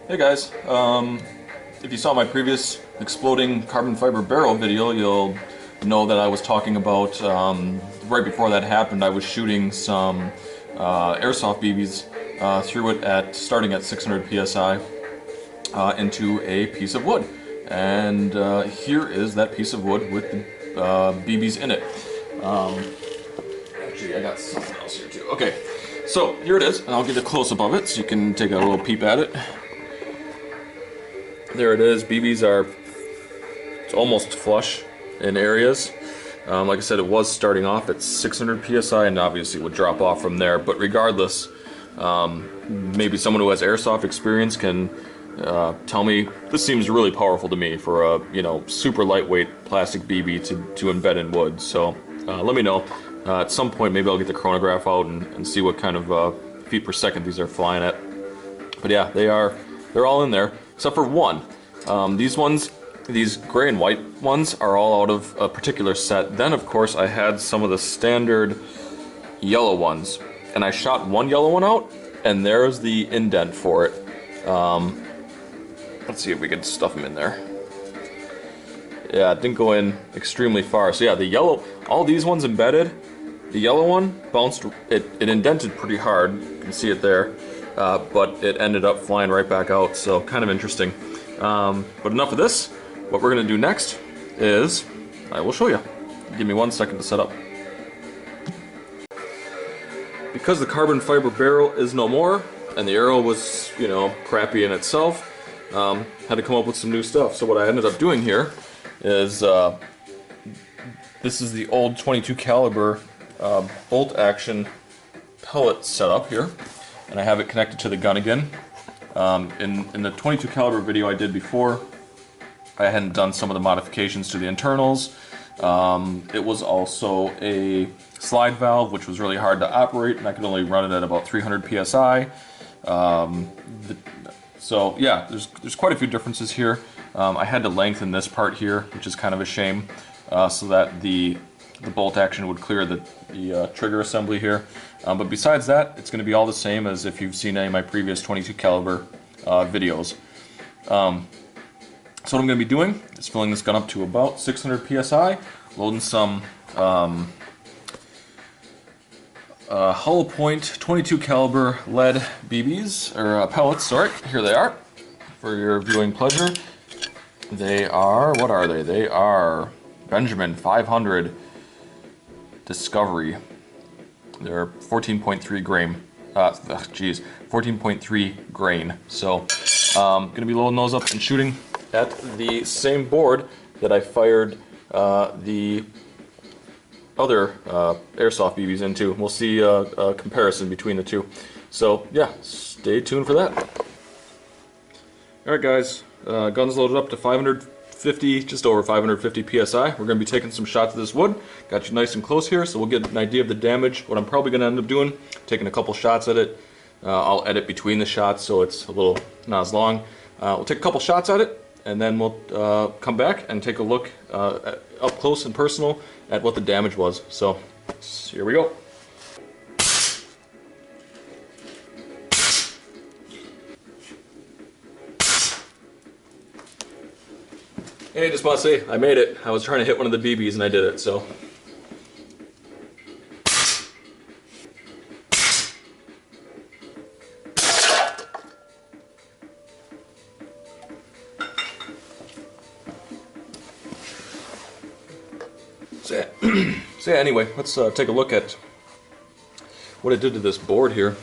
Hey guys, if you saw my previous exploding carbon fiber barrel video, you'll know that I was talking about, right before that happened, I was shooting some airsoft BBs through it starting at 600 psi into a piece of wood. And here is that piece of wood with the BBs in it. Actually, I got something else here too. Okay, so here it is, and I'll get a close-up of it so you can take a little peep at it. There it is. BBs are almost flush in areas. Like I said, it was starting off at 600 psi and obviously would drop off from there. But regardless, maybe someone who has airsoft experience can tell me. This seems really powerful to me for a super lightweight plastic BB to embed in wood. So let me know. At some point, maybe I'll get the chronograph out and see what kind of feet per second these are flying at. But yeah, they're all in there. Except for one. These gray and white ones are all out of a particular set. Then, of course, I had some of the standard yellow ones. And I shot one yellow one out, and there's the indent for it. Let's see if we can stuff them in there. Yeah, it didn't go in extremely far. So yeah, the yellow, all these ones embedded, the yellow one bounced, it indented pretty hard. You can see it there. But it ended up flying right back out, so kind of interesting. But enough of this. What we're going to do next is, I will show you. Give me 1 second to set up. Because the carbon fiber barrel is no more, and the arrow was, crappy in itself, had to come up with some new stuff. So what I ended up doing here is, this is the old 22 caliber bolt action pellet setup here. And I have it connected to the gun again. In the 22 caliber video I did before, I hadn't done some of the modifications to the internals. It was also a slide valve, which was really hard to operate, and I could only run it at about 300 psi. So yeah, there's quite a few differences here. I had to lengthen this part here, which is kind of a shame, so that the bolt action would clear the trigger assembly here. But besides that, it's going to be all the same as if you've seen any of my previous 22 caliber videos. So what I'm going to be doing is filling this gun up to about 600 psi, loading some hollow point 22 caliber lead BBs, or pellets, sorry. Here they are, for your viewing pleasure. They are, what are they? They are Benjamin 500 Discovery. They're 14.3 grain. 14.3 grain. So, gonna be loading those up and shooting at the same board that I fired the other airsoft BBs into. We'll see a comparison between the two. So yeah, stay tuned for that. All right, guys, guns loaded up to 550, just over 550 psi. We're going to be taking some shots of this wood. Got you nice and close here, so we'll get an idea of the damage. What I'm probably going to end up doing, taking a couple shots at it. I'll edit between the shots so it's a little not as long. We'll take a couple shots at it, and then we'll come back and take a look up close and personal at what the damage was. So here we go. Hey, just want to say, I made it. I was trying to hit one of the BBs and I did it, so. So yeah, anyway, let's take a look at what it did to this board here.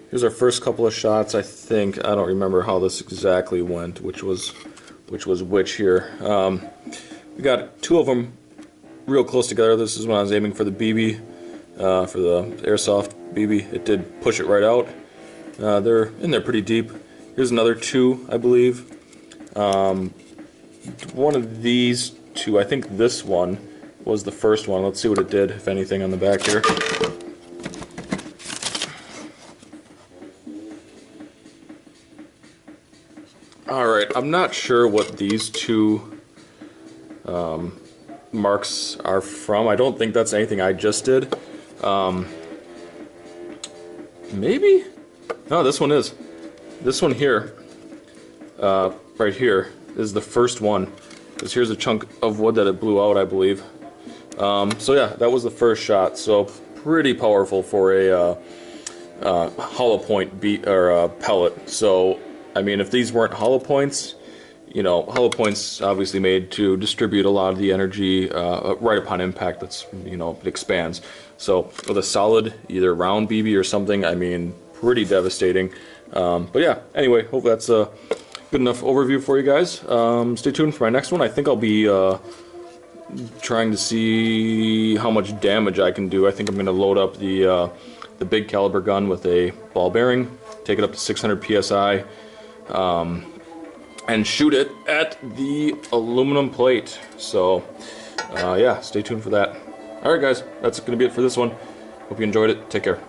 Here's our first couple of shots. I think, I don't remember how this exactly went, which was which here. We got two of them real close together. This is when I was aiming for the BB, for the airsoft BB. It did push it right out. They're in there pretty deep. Here's another two, I believe. One of these two, I think this one was the first one. Let's see what it did, if anything, on the back here. Alright, I'm not sure what these two marks are from. I don't think that's anything I just did. Maybe? No, this one is. This one here, right here, is the first one. Because here's a chunk of wood that it blew out, I believe. So yeah, that was the first shot. So pretty powerful for a hollow point pellet. So I mean, if these weren't hollow points, you know, hollow points obviously made to distribute a lot of the energy right upon impact. That's, you know, it expands. So with a solid, either round BB or something, I mean, pretty devastating. But yeah, anyway, hope that's a good enough overview for you guys. Stay tuned for my next one. I think I'll be trying to see how much damage I can do. I think I'm going to load up the big caliber gun with a ball bearing, take it up to 600 psi, and shoot it at the aluminum plate. So yeah, stay tuned for that. Alright guys, that's going to be it for this one. Hope you enjoyed it. Take care.